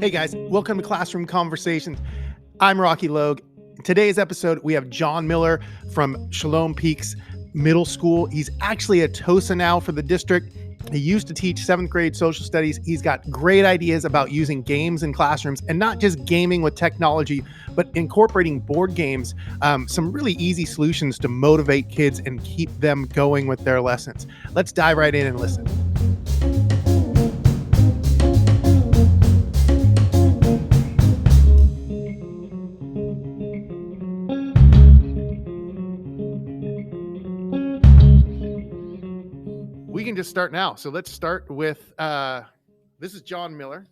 Hey guys, welcome to Classroom Conversations. I'm Rocky Logue. In today's episode, we have John Miller from Shalom Peaks Middle School. He's actually a TOSA now for the district. He used to teach 7th grade social studies. He's got great ideas about using games in classrooms, and not just gaming with technology, but incorporating board games, some really easy solutions to motivate kids and keep them going with their lessons. Let's dive right in and listen. We can just start now. So let's start with, this is John Miller.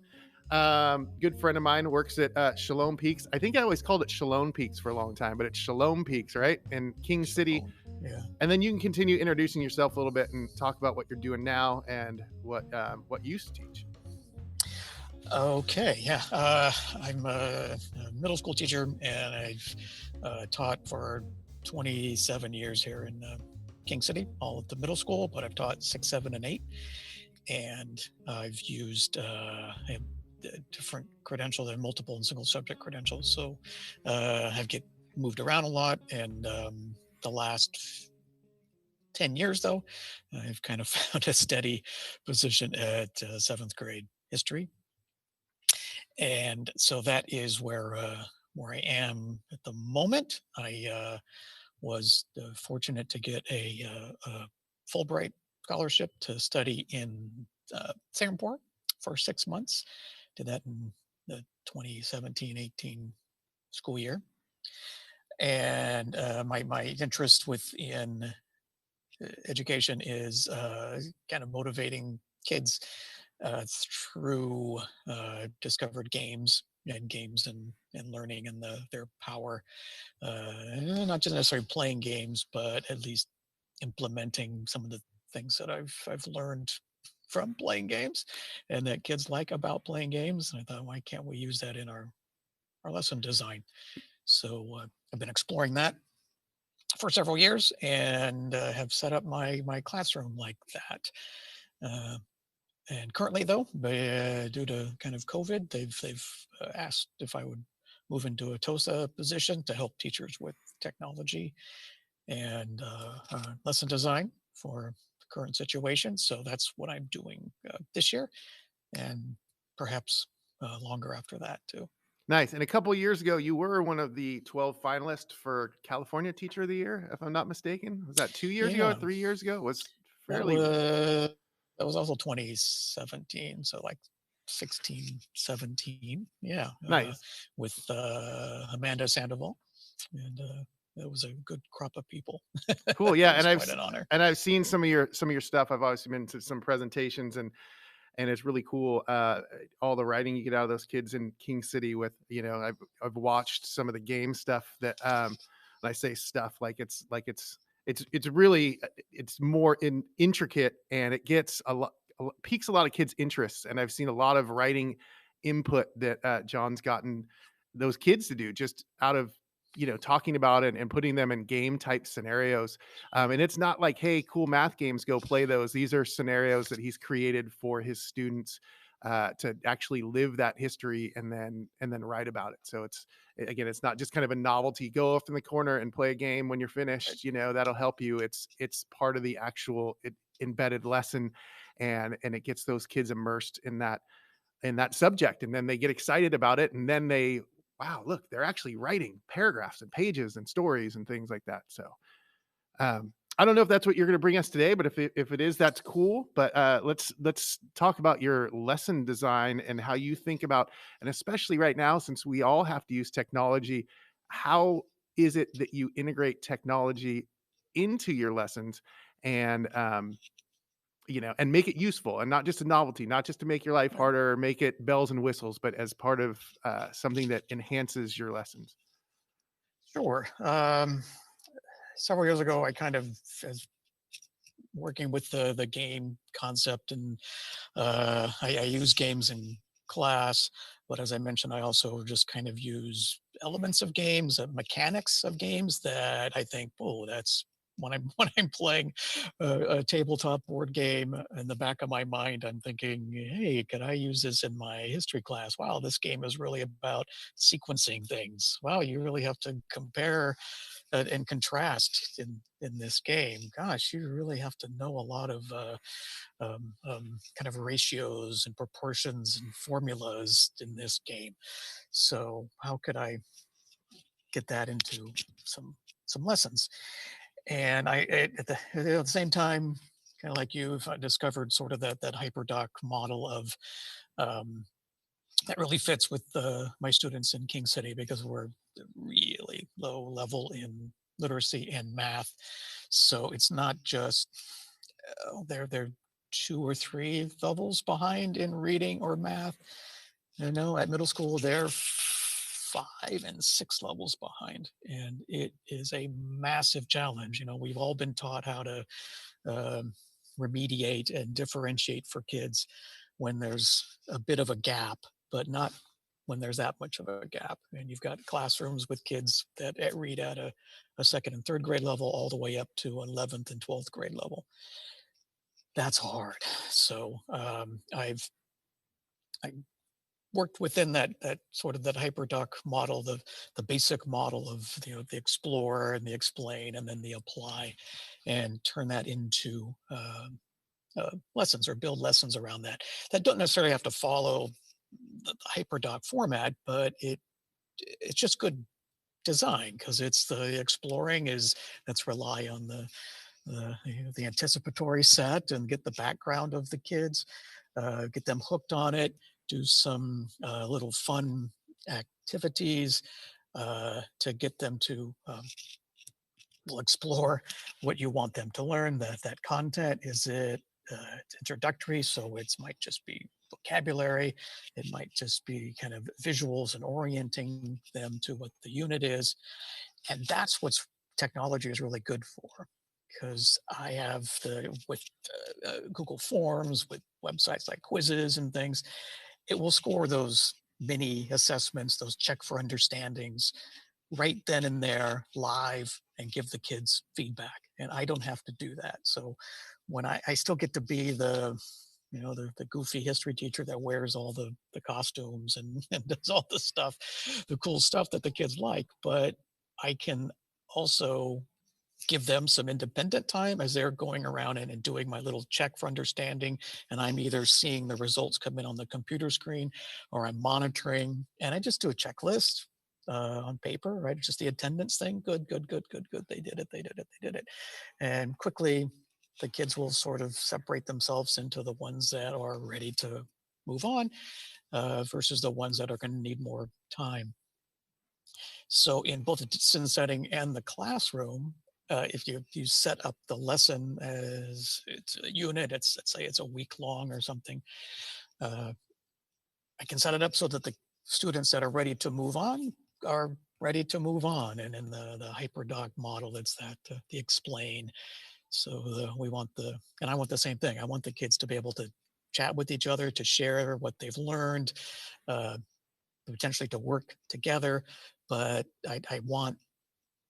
Good friend of mine, works at Shalom Peaks. I think I always called it Shalom Peaks for a long time, but it's Shalom Peaks, right? In King City. Yeah. And then you can continue introducing yourself a little bit and talk about what you're doing now and what you used to teach. Okay. Yeah. I'm a middle school teacher, and I've taught for 27 years here in King City, all at the middle school, but I've taught 6, 7, and 8. And I've used different credentials and multiple and single subject credentials. So I've get moved around a lot. And the last 10 years, though, I've kind of found a steady position at 7th grade history. And so that is where I am at the moment. I was fortunate to get a Fullbright scholarship to study in Singapore for 6 months. Did that in the 2017-18 school year. And my interest within education is kind of motivating kids through discovered games and learning and their power, not just necessarily playing games, but at least implementing some of the things that I've learned from playing games and that kids like about playing games. And I thought, why can't we use that in our lesson design? So I've been exploring that for several years and have set up my classroom like that. And currently, though, due to kind of COVID, they've asked if I would move into a TOSA position to help teachers with technology and lesson design for the current situation. So that's what I'm doing this year, and perhaps longer after that too. Nice. And a couple of years ago, you were one of the 12 finalists for California Teacher of the Year, if I'm not mistaken. Was that 2 years ago or 3 years ago? It was fairly... That was also 2017, so like 16, 17. Yeah. Nice. With Amanda Sandoval. And it was a good crop of people. Cool. Yeah. And quite an honor. I've seen some of your stuff. I've obviously been to some presentations, and it's really cool. All the writing you get out of those kids in King City with, I've watched some of the game stuff that, and I say stuff like it's really, it's more intricate, and it gets piques a lot of kids' interests. And I've seen a lot of writing input that John's gotten those kids to do just out of, talking about it and putting them in game type scenarios. And it's not like, hey, cool math games, go play those. These are scenarios that he's created for his students to actually live that history and then write about it. So it's not just kind of a novelty, go off in the corner and play a game when you're finished, that'll help you. It's part of the actual embedded lesson, and it gets those kids immersed in that subject, and then they get excited about it, and then wow, look, they're actually writing paragraphs and pages and stories and things like that. So I don't know if that's what you're going to bring us today, but if it is, that's cool. But let's talk about your lesson design and how you think about, and especially right now, since we all have to use technology, how is it that you integrate technology into your lessons and and make it useful and not just a novelty, not just to make your life harder or make it bells and whistles, but as part of something that enhances your lessons? Sure. Several years ago, I kind of was working with the game concept, and I use games in class, but as I mentioned, I also just kind of use elements of games, mechanics of games that I think, oh, that's when I'm playing a tabletop board game, in the back of my mind, I'm thinking, "Hey, could I use this in my history class? Wow, this game is really about sequencing things. Wow, you really have to compare and contrast in this game. Gosh, you really have to know a lot of kind of ratios and proportions and formulas in this game. So how could I get that into some some lessons?" And at the same time, kind of like you, I discovered sort of that hyperdoc model of um, that really fits with my students in King City because we're really low level in literacy and math. So it's not just they're 2 or 3 levels behind in reading or math. You know, at middle school they're 5 and 6 levels behind, and it is a massive challenge. You know, we've all been taught how to um, remediate and differentiate for kids when there's a bit of a gap, but not when there's that much of a gap. And you've got classrooms with kids that read at a second and third grade level all the way up to 11th and 12th grade level. That's hard. So I worked within that sort of that hyperdoc model, the basic model of the explore and the explain and then the apply, and turn that into lessons or build lessons around that that don't necessarily have to follow the hyperdoc format, but it's just good design because it's the exploring is let's rely on the anticipatory set and get the background of the kids, get them hooked on it, do some little fun activities to get them to will explore what you want them to learn. That content is it it's introductory, so it might just be vocabulary. It might just be kind of visuals and orienting them to what the unit is, and that's what's technology is really good for. Because I have the with Google Forms, with websites like quizzes and things, it will score those mini assessments, those check for understandings right then and there live and give the kids feedback. And I don't have to do that. So when I still get to be the goofy history teacher that wears all the costumes and does all the stuff, the cool stuff that the kids like, but I can also give them some independent time as they're going around and doing my little check for understanding. And I'm either seeing the results come in on the computer screen or I'm monitoring. And I just do a checklist on paper, right? It's just the attendance thing. Good, good, good, good, good. They did it. They did it. They did it. And quickly, the kids will sort of separate themselves into the ones that are ready to move on versus the ones that are going to need more time. So in both the distance setting and the classroom, if you set up the lesson as it's a unit, let's say it's a week long or something, uh, I can set it up so that the students that are ready to move on are ready to move on. And in the hyperdoc model, it's that the explain. So and I want the same thing. I want the kids to be able to chat with each other, to share what they've learned, uh, potentially to work together. But I want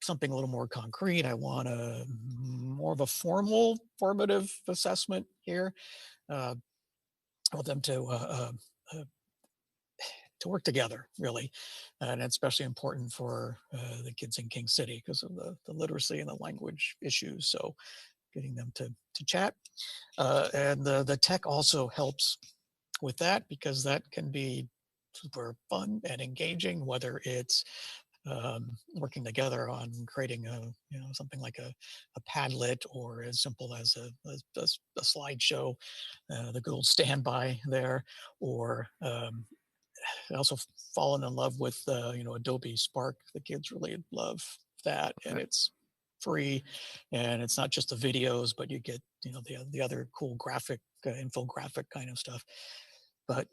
something a little more concrete. I want a more of a formative assessment here. Uh, I want them to work together, really, and it's especially important for the kids in King City because of the literacy and the language issues. So, getting them to chat, and the tech also helps with that because that can be super fun and engaging, whether it's working together on creating something like a Padlet or as simple as a slideshow, the Google standby there, or I also fallen in love with Adobe Spark. The kids really love that, and Okay. it's free, and it's not just the videos, but you get the other cool graphic infographic kind of stuff. But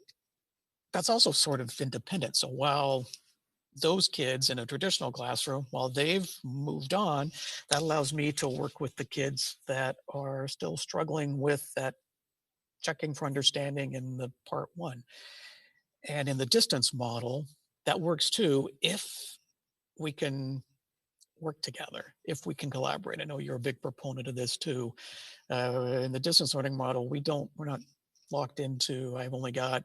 that's also sort of independent. So while those kids in a traditional classroom, while they've moved on, that allows me to work with the kids that are still struggling with that checking for understanding in the part one. And in the distance model, that works too if we can work together, if we can collaborate. I know you're a big proponent of this too. In the distance learning model, we're not locked into, I've only got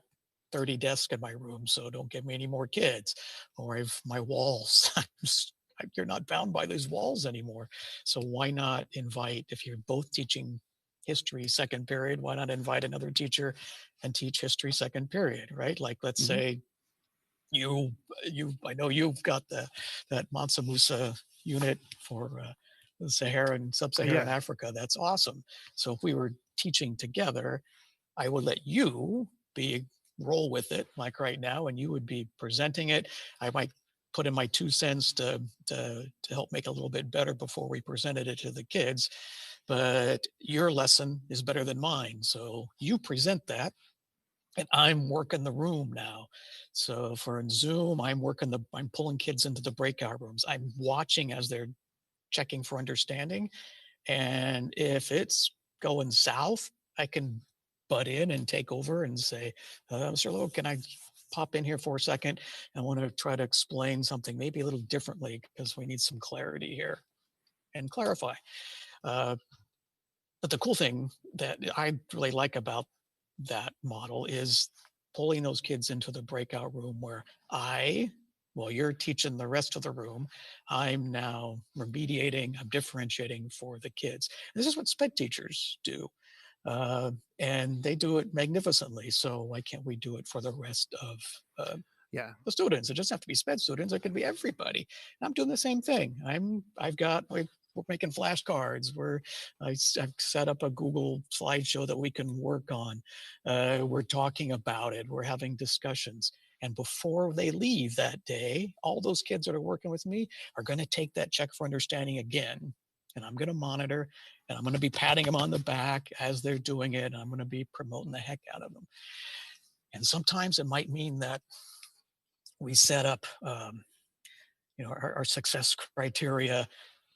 30 desks in my room, so don't give me any more kids. Or I've my walls. You're not bound by those walls anymore. So why not invite, if you're both teaching history second period, why not invite another teacher and teach history second period, right? Like, let's Mhm. say you I know you've got that Mansa Musa unit for the Saharan, sub-Saharan Yeah. Africa. That's awesome. So if we were teaching together, I would let you be roll with it like right now, and you would be presenting it. I might put in my 2 cents to help make it a little bit better before we presented it to the kids. But your lesson is better than mine, so you present that, and I'm working the room now. So for in Zoom, I'm pulling kids into the breakout rooms. I'm watching as they're checking for understanding. And if it's going south, I can butt in and take over and say, Mr. Lowe, can I pop in here for a second? I want to try to explain something maybe a little differently because we need some clarity here and clarify. Uh, but the cool thing that I really like about that model is pulling those kids into the breakout room where well, you're teaching the rest of the room. I'm now remediating, I'm differentiating for the kids. This is what SPED teachers do. Uh, and they do it magnificently. So why can't we do it for the rest of Yeah. the students? It doesn't have to be SPED students. It could be everybody. I'm doing the same thing. We're making flashcards. I've set up a Google slideshow that we can work on. We're talking about it. We're having discussions. And before they leave that day, all those kids that are working with me are going to take that check for understanding again. And I'm going to monitor, and I'm going to be patting them on the back as they're doing it. And I'm going to be promoting the heck out of them. And sometimes it might mean that we set up, our success criteria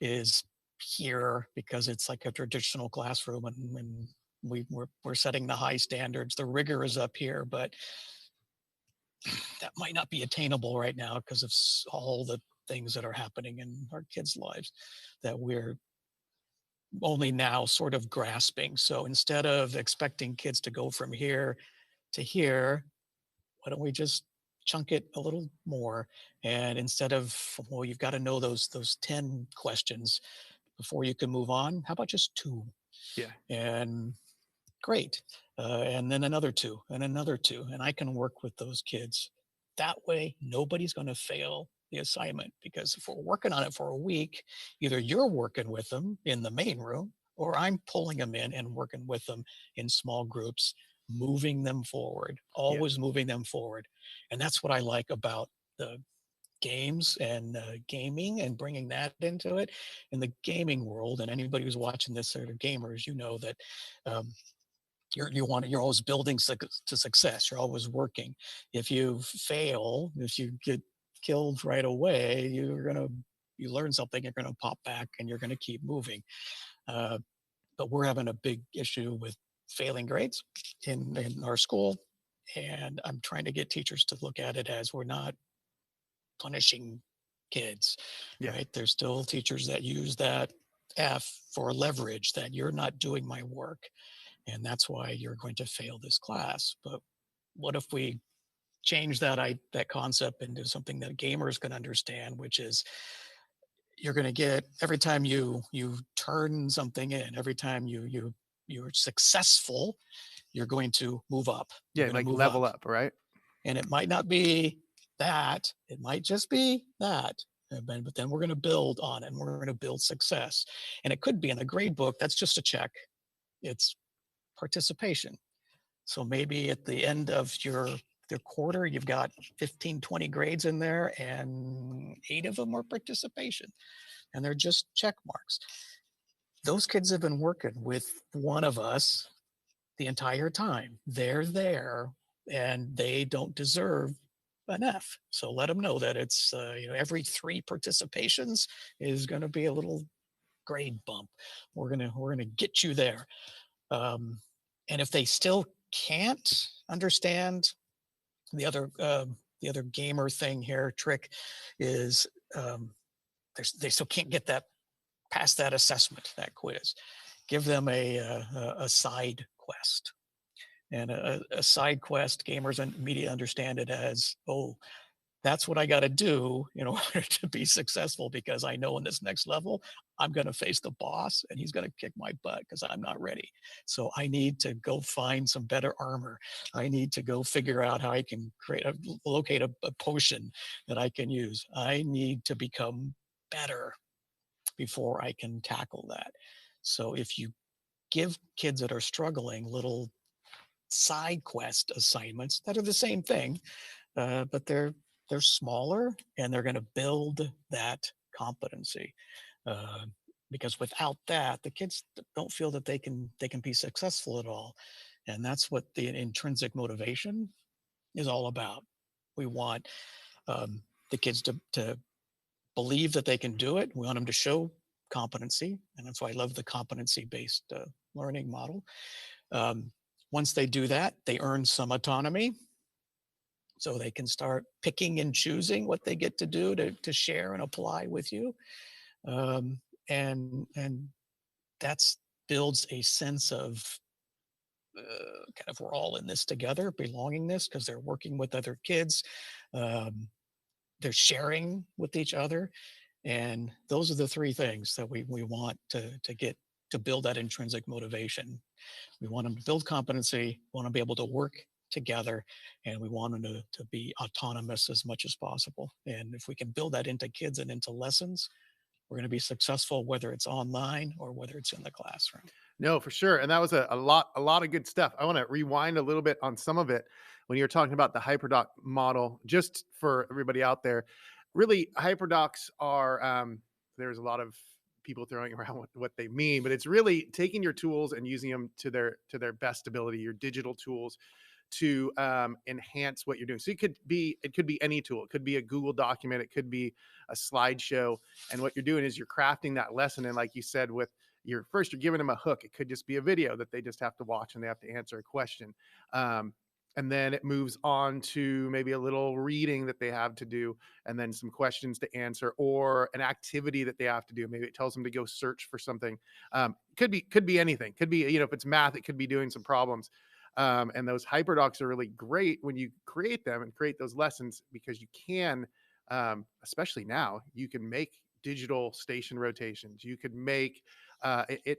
is here because it's like a traditional classroom, and we're setting the high standards. The rigor is up here, but that might not be attainable right now because of all the things that are happening in our kids' lives that we're only now sort of grasping. So instead of expecting kids to go from here to here, why don't we just chunk it a little more? And instead of, well, you've got to know those 10 questions before you can move on, how about just 2? Yeah. And great. And then another 2 and another 2. And I can work with those kids. That way, nobody's going to fail the assignment, because if we're working on it for a week, either you're working with them in the main room or I'm pulling them in and working with them in small groups, moving them forward, Yeah. always moving them forward. And that's what I like about the games and gaming and bringing that into it. In the gaming world, and anybody who's watching this that are gamers, you know that um, you're always building to success. You're always working. If you fail, if you get killed right away, you learn something, you're gonna pop back and you're gonna keep moving. uh, but we're having a big issue with failing grades in our school, and I'm trying to get teachers to look at it as we're not punishing kids, Yeah. right? There's still teachers that use that F for leverage, that you're not doing my work, and that's why you're going to fail this class. But what if we change that concept into something that gamers can understand, which is you're going to get, every time you turn something in, every time you're successful, you're going to move up. You're Yeah. going to Like move up. level up, right? And it might not be that, it might just be that. But then we're going to build on it, and we're going to build success. And it could be in the grade book, that's just a check. It's participation. So maybe at the end of your quarter, you've got 15, 20 grades in there, and 8 of them are participation, and they're just check marks. Those kids have been working with one of us the entire time. They're there, and they don't deserve an F. So let them know that it's every 3 participations is going to be a little grade bump. We're gonna get you there. Um, and if they still can't understand, the other gamer thing here, trick, is um, they still can't get that past that assessment, that quiz. Give them a side quest. And a side quest, gamers and media understand it as, oh, that's what I got to do in order to be successful because I know in this next level, I'm going to face the boss and he's going to kick my butt because I'm not ready. So I need to go find some better armor. I need to go figure out how I can locate a potion that I can use. I need to become better before I can tackle that. So if you give kids that are struggling little side quest assignments that are the same thing, but they're smaller and they're going to build that competency. Uh, because without that, the kids don't feel that they can be successful at all, and that's what the intrinsic motivation is all about. We want the kids to believe that they can do it. We want them to show competency, and that's why I love the competency-based learning model. Um, Once they do that, they earn some autonomy, so they can start picking and choosing what they get to do to share and apply with you. Um, and that's builds a sense of kind of we're all in this together, belongingness, because they're working with other kids. Um, they're sharing with each other. And those are the three things that we want to get to build that intrinsic motivation. We want them to build competency, we want to be able to work together, and we want them to be autonomous as much as possible. And if we can build that into kids and into lessons, we're going to be successful, whether it's online or whether it's in the classroom. No, for sure. And that was a lot of good stuff. I want to rewind a little bit on some of it when you're talking about the hyperdoc model, just for everybody out there. Really, hyperdocs are there's a lot of people throwing around what they mean, but it's really taking your tools and using them to their best ability, your digital tools to enhance what you're doing. So it could be any tool. It could be a Google document. It could be a slideshow. And what you're doing is you're crafting that lesson. And like you said, with you're giving them a hook. It could just be a video that they just have to watch and they have to answer a question. Um, and then it moves on to maybe a little reading that they have to do, and then some questions to answer, or an activity that they have to do. Maybe it tells them to go search for something. Could be anything. Could be, if it's math, it could be doing some problems. And those hyperdocs are really great when you create them and create those lessons, because you can, especially now, you can make digital station rotations. You could make it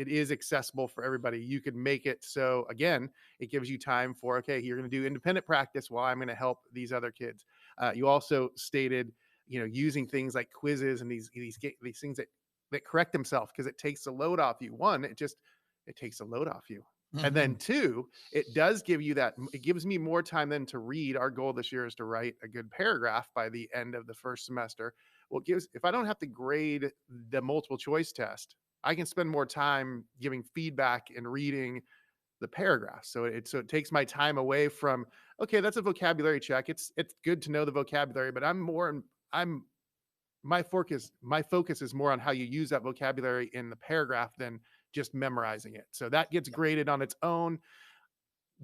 is accessible for everybody. You could make it so, again, it gives you time for, okay, you're going to do independent practice while I'm going to help these other kids. You also stated, using things like quizzes and these things that correct themselves, because it takes the load off you. One, it takes the load off you. And then Mhm. two, it does give you that, it gives me more time then to read. Our goal this year is to write a good paragraph by the end of the first semester. Well, if I don't have to grade the multiple choice test, I can spend more time giving feedback and reading the paragraph. So it takes my time away from, okay, that's a vocabulary check. It's good to know the vocabulary, but I'm my focus is more on how you use that vocabulary in the paragraph than just memorizing it. So that gets graded on its own.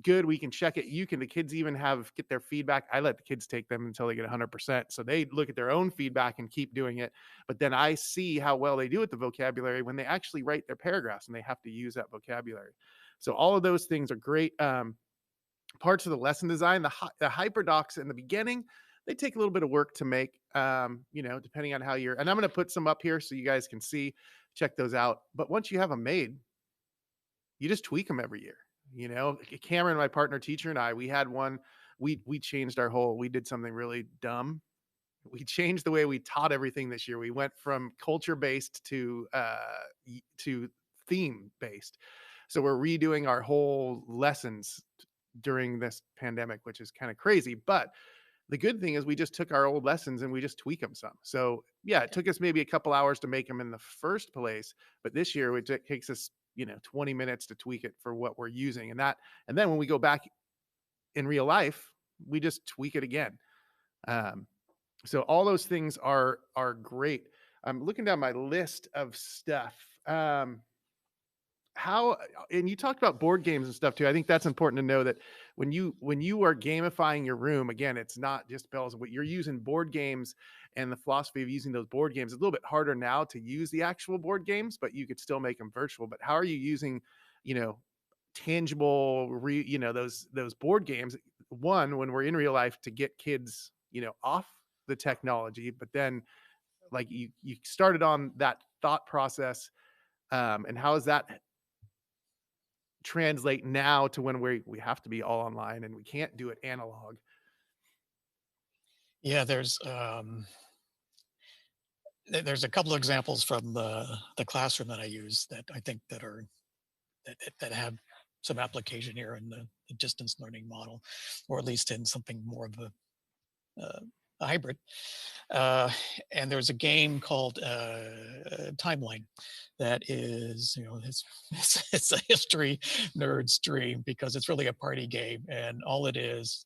Good, we can check it. The kids even get their feedback. I let the kids take them until they get 100%. So they look at their own feedback and keep doing it. But then I see how well they do with the vocabulary when they actually write their paragraphs and they have to use that vocabulary. So all of those things are great parts of the lesson design. The hyperdocs in the beginning, they take a little bit of work to make, depending on how and I'm going to put some up here so you guys can see, check those out. But once you have them made, you just tweak them every year. Cameron, my partner teacher, and I, we had one. We changed we did something really dumb. We changed the way we taught everything this year. We went from culture based to theme based. So we're redoing our whole lessons during this pandemic, which is kind of crazy. But the good thing is we just took our old lessons and we just tweak them some. So yeah, it Okay. took us maybe a couple hours to make them in the first place, but this year it takes us 20 minutes to tweak it for what we're using. And then when we go back in real life, we just tweak it again. Um, so all those things are great. I'm looking down my list of stuff. how and you talked about board games and stuff too. I think that's important to know that when you are gamifying your room, again, it's not just bells and what you're using board games, and the philosophy of using those board games is a little bit harder now to use the actual board games, but you could still make them virtual. But how are you using, you know, tangible those board games, one, when we're in real life, to get kids, off the technology, but then like you started on that thought process, and how does that translate now to when we have to be all online and we can't do it analog? Yeah, there's a couple of examples from the classroom that I use that I think that have some application here in the distance learning model, or at least in something more of uh, a hybrid. Uh, and there's a game called Timeline that is, it's a history nerd's dream because it's really a party game, and all it is.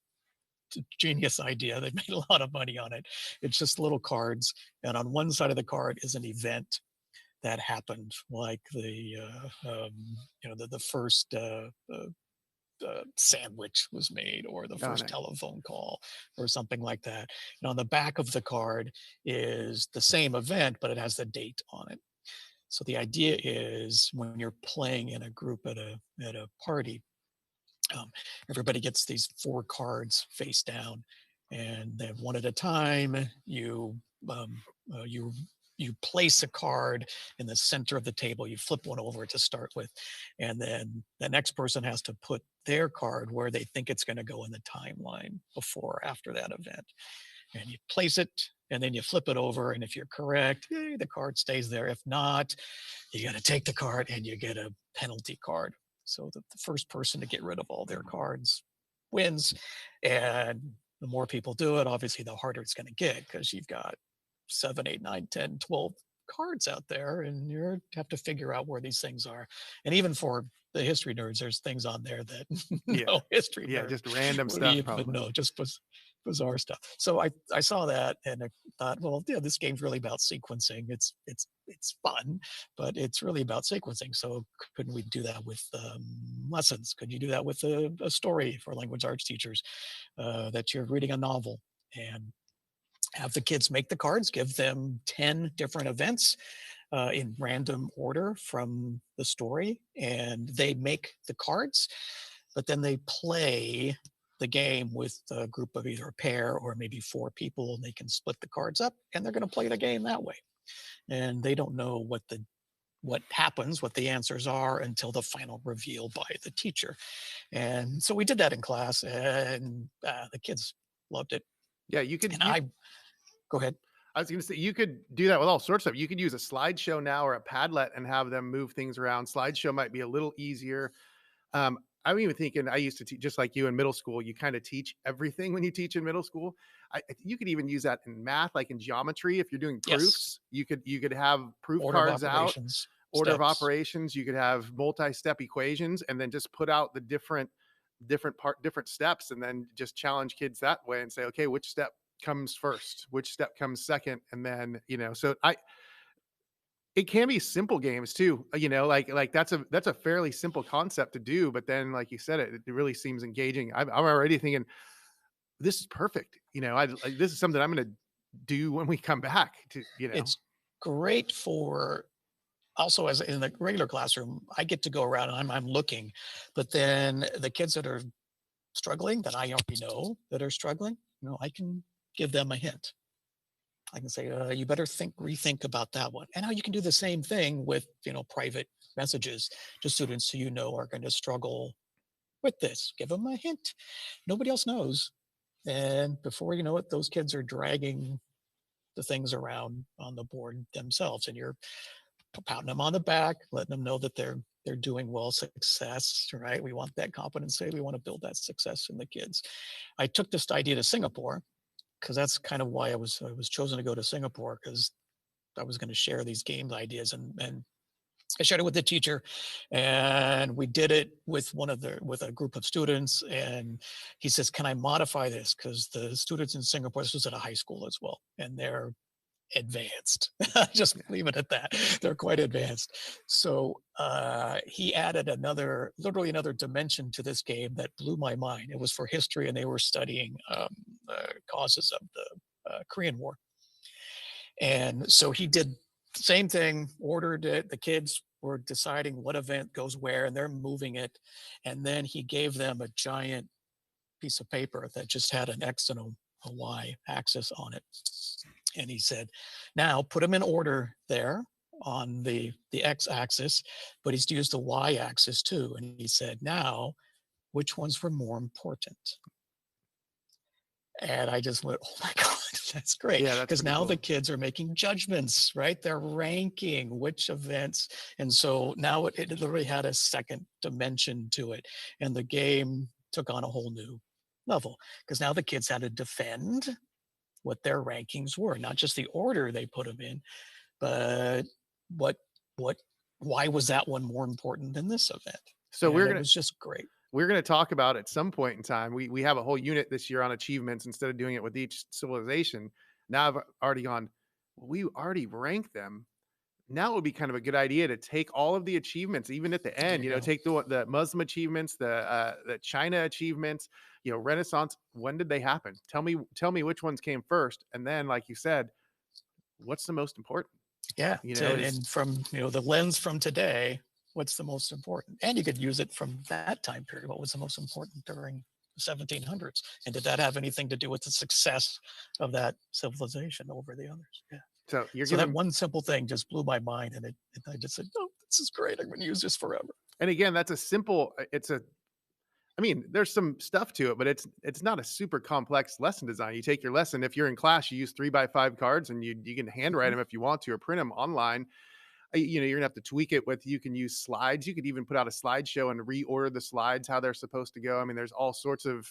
It's a genius idea. They made a lot of money on it. It's just little cards, and on one side of the card is an event that happened, like the first sandwich was made, or the Oh, first nice. telephone call, or something like that. And on the back of the card is the same event, but it has the date on it. So the idea is when you're playing in a group at a party, um, everybody gets these 4 cards face down, and then one at a time, um, you you place a card in the center of the table. You flip one over to start with, and then the next person has to put their card where they think it's going to go in the timeline before or after that event. And you place it, and then you flip it over. And if you're correct, yay, the card stays there. If not, you got to take the card and you get a penalty card. So the first person to get rid of all their cards wins. And the more people do it, obviously, the harder it's going to get because you've got 7, 8, 9, 10, 12 cards out there, and you have to figure out where these things are. And even for the history nerds, there's things on there that Yeah. no history Yeah, nerd just random would stuff even probably. know. Just bizarre stuff. So I saw that and I thought, well, yeah, this game's really about sequencing. It's fun, but it's really about sequencing. So couldn't we do that with lessons? Could you do that with a story for language arts teachers, that you're reading a novel, and have the kids make the cards, give them 10 different events in random order from the story, and they make the cards, but then they play the game with a group of either a pair or maybe 4 people, and they can split the cards up, and they're going to play the game that way. And they don't know what happens, what the answers are, until the final reveal by the teacher. And so we did that in class, and the kids loved it. Yeah, you could And you go ahead. I was gonna say you could do that with all sorts of you could use a slideshow now or a Padlet and have them move things around. Slideshow might be a little easier. I'm even thinking I used to teach just like you in middle school. You kind of teach everything when you teach in middle school. You could even use that in math, like in geometry. If you're doing Yes, proofs, you could have proof order of cards out, operations, order of steps. operations. You could have multi-step equations, and then just put out the different steps, and then just challenge kids that way and say, okay, which step comes first, which step comes second, and then So it can be simple games too, like that's a fairly simple concept to do, but then, like you said, it really seems engaging. I'm already thinking this is perfect. This is something I'm going to do when we come back to. It's great for also as in the regular classroom, I get to go around and I'm looking, but then the kids that are struggling that I already know that are struggling, I can give them a hint. I can say, you better rethink about that one. And now you can do the same thing with, private messages to students who are going to struggle with this. Give them a hint. Nobody else knows. And before you know it, those kids are dragging the things around on the board themselves, and you're patting them on the back, letting them know that they're doing well. Success, right? We want that competency. We want to build that success in the kids. I took this idea to Singapore because that's kind of why I was chosen to go to Singapore, because I was going to share these games ideas, and I shared it with the teacher, and we did it with with a group of students. And he says, "Can I modify this?" Because the students in Singapore, this was at a high school as well, and advanced. Just leave it at that. They're quite advanced. So he added literally another dimension to this game that blew my mind. It was for history, and they were studying causes of the Korean War. And so he did the same thing, ordered it. The kids were deciding what event goes where, and they're moving it. And then he gave them a giant piece of paper that just had an X and a Y axis on it. And he said, now put them in order there on the X axis, but he's used the Y axis too. And he said, now, which ones were more important? And I just went, oh my God, that's great. Yeah, that's Because pretty now cool. the kids are making judgments, right? They're ranking which events. And so now it literally had a second dimension to it. And the game took on a whole new level because now the kids had to defend what their rankings were, not just the order they put them in, but what, why was that one more important than this event? So And it was just great. we're gonna talk about at some point in time. We have a whole unit this year on achievements instead of doing it with each civilization. Now I've already gone, well, we already ranked them. Now it would be kind of a good idea to take all of the achievements, even at the There end, you go. take the Muslim achievements, the China achievements, Renaissance. When did they happen? Tell me which ones came first, and then, like you said, what's the most important? Yeah, Is and from the lens from today, what's the most important? And you could use it from that time period. What was the most important during the 1700s? And did that have anything to do with the success of that civilization over the others? Yeah. so you're So that giving. one simple thing just blew my mind, and I just said, "Oh, this is great! I'm going to use this forever." And again, that's a simple. It's a. I mean, there's some stuff to it, but it's not a super complex lesson design. You take your lesson. If you're in class, you use 3x5 cards, and you can handwrite Mhm. them if you want to, or print them online. You're gonna have to tweak it with. You can use slides. You could even put out a slideshow and reorder the slides how they're supposed to go. I mean, there's all sorts of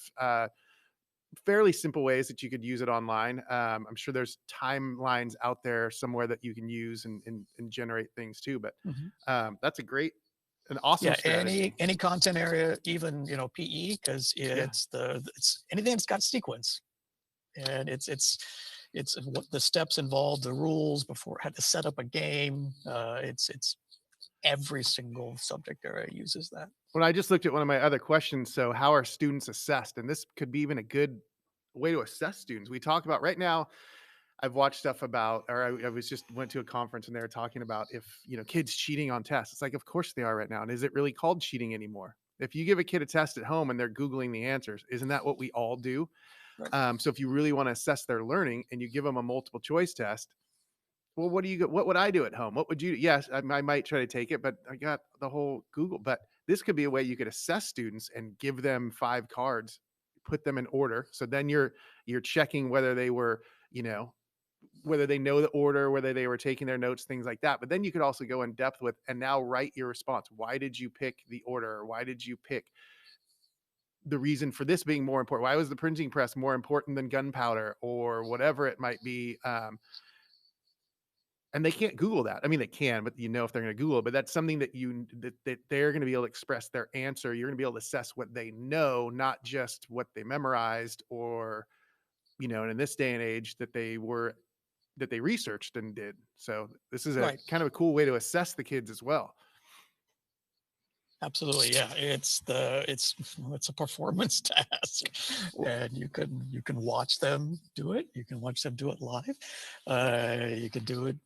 fairly simple ways that you could use it online. I'm sure there's timelines out there somewhere that you can use and generate things too. But Mhm. that's an awesome Yeah, strategy. any content area, even PE, because Yeah. it's anything that's got sequence, and it's what the steps involved, the rules before had to set up a game. It's every single subject area uses that. When I just looked at one of my other questions, so how are students assessed? And this could be even a good way to assess students. We talk about right now. I've watched stuff about, or I was just went to a conference and they were talking about if kids cheating on tests. It's like, of course they are right now. And is it really called cheating anymore? If you give a kid a test at home and they're googling the answers, isn't that what we all do? Right. So if you really want to assess their learning and you give them a multiple choice test, well, what would I do at home? What would you do? Yes, I might try to take it, but I got the whole Google. But this could be a way you could assess students and give them 5 cards, put them in order. So then you're checking whether they were, you know, whether they know the order, whether they were taking their notes, things like that. But then you could also go in depth with, and now write your response. Why did you pick the order? Or why did you pick the reason for this being more important? Why was the printing press more important than gunpowder or whatever it might be? And they can't Google that. I mean, they can, but if they're going to Google it. But that's something that they're going to be able to express their answer. You're going to be able to assess what they know, not just what they memorized or, and in this day and age that they researched and did. So this is a Right. kind of a cool way to assess the kids as well. Absolutely, yeah. It's a performance task, Well, and you can watch them do it. You can watch them do it live. You can do it,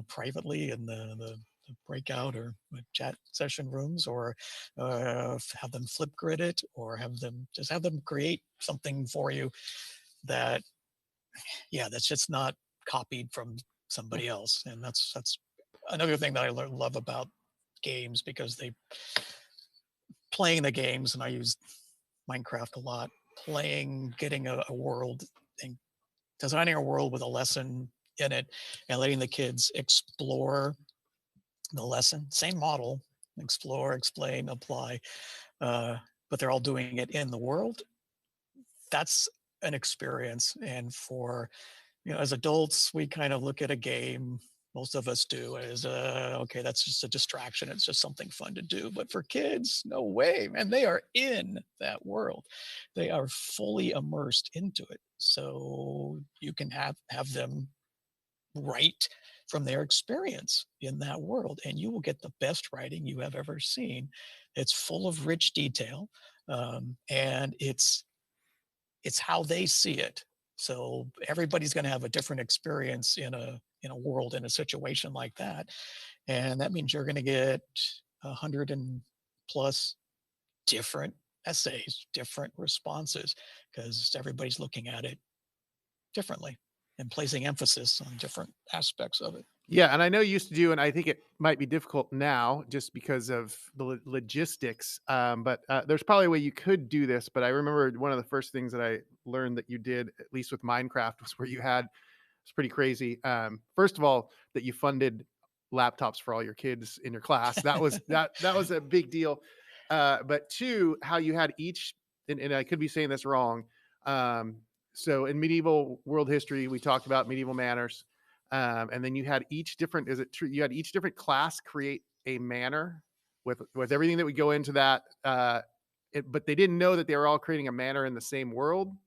privately in the breakout or chat session rooms, or have them flip grid it, or have them create something for you that, yeah, that's just not copied from somebody else. And that's another thing that I love about games, because they playing the games, and I use Minecraft a lot, getting a world and designing a world with a lesson in it, and letting the kids explore the lesson, same model, explore, explain, apply, uh, but they're all doing it in the world. That's an experience. And for, as adults, we kind of look at a game, most of us do, as okay, that's just a distraction, it's just something fun to do. But for kids, no way, man, they are in that world, they are fully immersed into it. So you can have them write from their experience in that world, and you will get the best writing you have ever seen. It's full of rich detail, and it's how they see it. So everybody's going to have a different experience in a world, in a situation like that, and that means you're going to get 100 and plus different essays, different responses, because everybody's looking at it differently and placing emphasis on different aspects of it. Yeah, and I know you used to do, and I think it might be difficult now just because of the logistics. But there's probably a way you could do this. But I remember one of the first things that I learned that you did, at least with Minecraft, was where you had it's pretty crazy. First of all, that you funded laptops for all your kids in your class. That was a big deal. But two, how you had each, and I could be saying this wrong. Um, so in medieval world history, we talked about medieval manners, and then you had each different. Is it true? You had each different class create a manor with everything that would go into that. But they didn't know that they were all creating a manor in the same world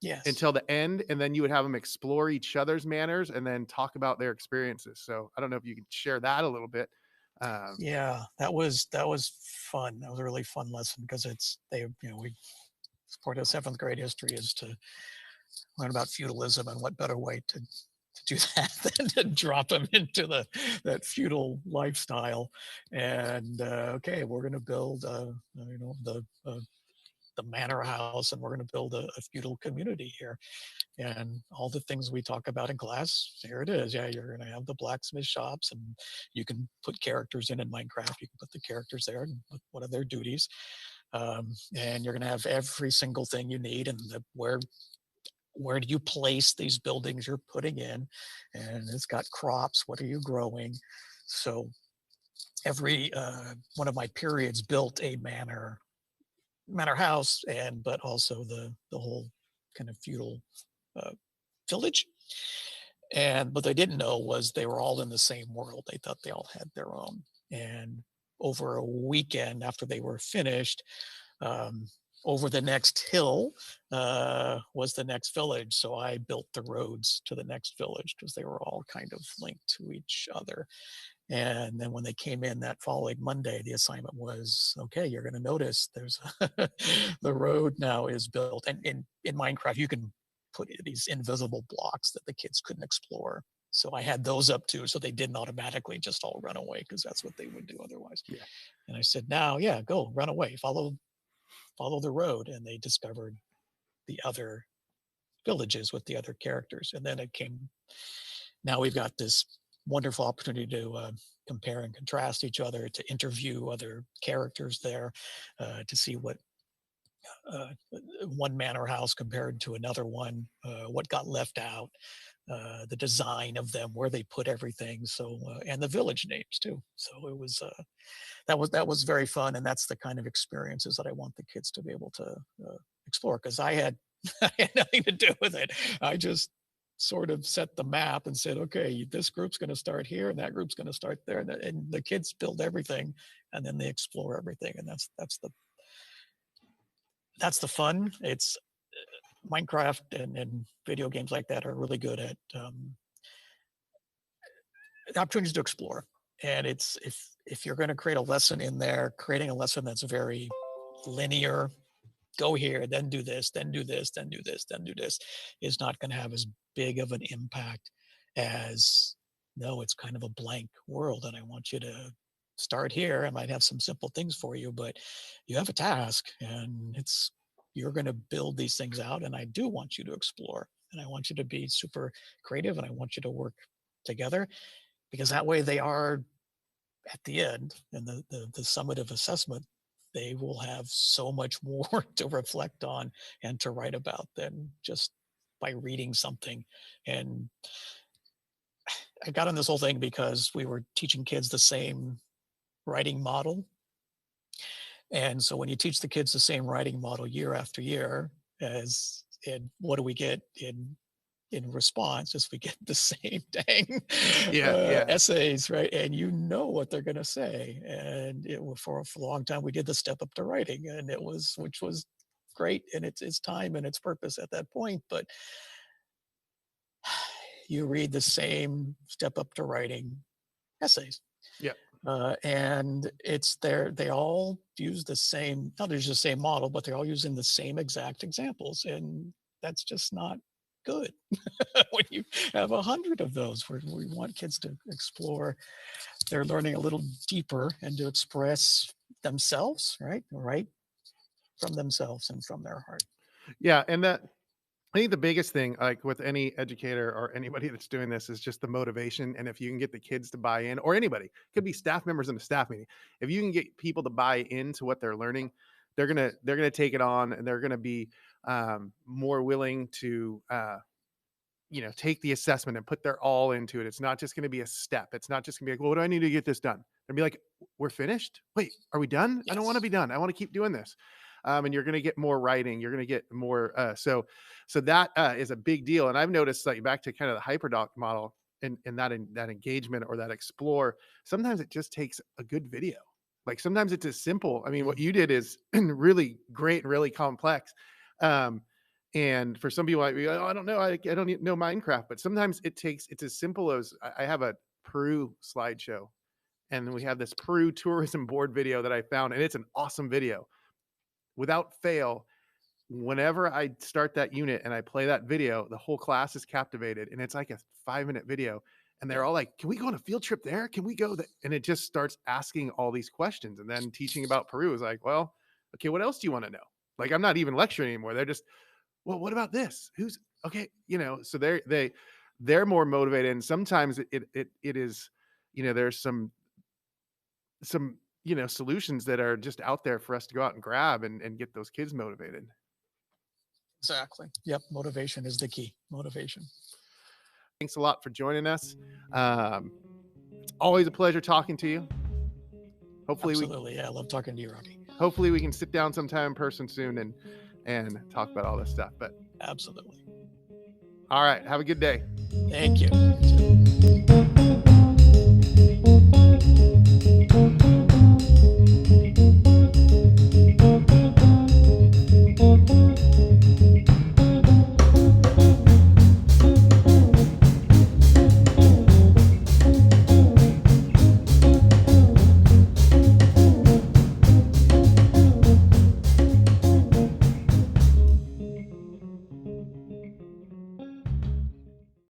Yes. until the end, and then you would have them explore each other's manners and then talk about their experiences. So I don't know if you could share that a little bit. Um, Yeah, that was fun. That was a really fun lesson because it's they you know we part of seventh grade history is to learn about feudalism, and what better way to do that than to drop them into the that feudal lifestyle. And okay, we're going to build the manor house, and we're going to build a feudal community here, and all the things we talk about in class, here it is. Yeah, you're going to have the blacksmith shops, and you can put characters in Minecraft. You can put the characters there and what are their duties, and you're going to have every single thing you need, and where do you place these buildings you're putting in, and it's got crops. What are you growing? So every one of my periods built a manor house, and but also the whole kind of feudal uh, village. And what they didn't know was they were all in the same world. They thought they all had their own. And over a weekend after they were finished, um, over the next hill was the next village. So I built the roads to the next village because they were all kind of linked to each other. And then when they came in that following Monday, the assignment was, okay, you're going to notice there's the road now is built. And in Minecraft, you can put these invisible blocks that the kids couldn't explore. So I had those up too, so they didn't automatically just all run away, because that's what they would do otherwise. yeah. And I said, now, yeah, go run away, follow the road. And they discovered the other villages with the other characters. And then it came, now we've got this wonderful opportunity to compare and contrast each other, to interview other characters there, to see what one manor house compared to another one, what got left out, the design of them, where they put everything. So and the village names too. So it was that was very fun, and that's the kind of experiences that I want the kids to be able to explore. Because I had I had nothing to do with it. I just sort of set the map and said, okay, this group's going to start here, and that group's going to start there, and the kids build everything, and then they explore everything, and that's the fun. It's Minecraft and video games like that are really good at opportunities to explore. And it's if you're going to create a lesson in there, creating a lesson that's very linear, go here, then do this, then do this, then do this, then do this, is not going to have as big of an impact as, no, it's kind of a blank world, and I want you to start here. I might have some simple things for you, but you have a task, and it's you're going to build these things out, and I do want you to explore, and I want you to be super creative, and I want you to work together, because that way they are at the end, and the summative assessment, they will have so much more to reflect on and to write about than just by reading something. And I got on this whole thing because we were teaching kids the same writing model. And so when you teach the kids the same writing model year after year, as and what do we get in response, is we get the same dang Yeah, yeah. essays, right? And you know what they're going to say. And for a long time, we did the step up to writing, and which was great in its time and its purpose at that point. But you read the same Step Up to Writing essays. Yeah. And they all use the same, not just the same model, but they're all using the same exact examples. And that's just not good. When you have 100 of those, where we want kids to explore their learning a little deeper and to express themselves, right from themselves and from their heart. Yeah. And that, I think the biggest thing, like with any educator or anybody that's doing this, is just the motivation. And if you can get the kids to buy in, or anybody, could be staff members in a staff meeting, if you can get people to buy into what they're learning, they're gonna take it on, and they're gonna be more willing to take the assessment and put their all into it. It's not just going to be a step. It's not just going to be like, well, what do I need to get this done? And be like, we're finished. Wait, are we done? I don't want to Yes. be done. I want to keep doing this. And you're going to get more writing. You're going to get more. So that is a big deal. And I've noticed, like, back to kind of the hyperdoc model and that engagement or that explore. Sometimes it just takes a good video. Like sometimes it's as simple. I mean, what you did is really great and really complex. And for some people, might be like, oh, I don't know, I don't know Minecraft. But sometimes it's as simple as I have a Peru slideshow, and we have this Peru tourism board video that I found, and it's an awesome video. Without fail, whenever I start that unit and I play that video, the whole class is captivated, and it's like a 5-minute video. And they're all like, can we go on a field trip there? Can we go? And it just starts asking all these questions. And then teaching about Peru is like, well, okay, what else do you want to know? Like, I'm not even lecturing anymore. They're just, well, what about this? Who's okay? So they're more motivated. And sometimes it is, there's some solutions that are just out there for us to go out and grab and get those kids motivated. Exactly. Yep. Motivation is the key. Motivation. Thanks a lot for joining us. It's always a pleasure talking to you. Absolutely. Yeah, I love talking to you, Rocky. Hopefully we can sit down sometime in person soon and talk about all this stuff. But absolutely. All right. Have a good day. Thank you.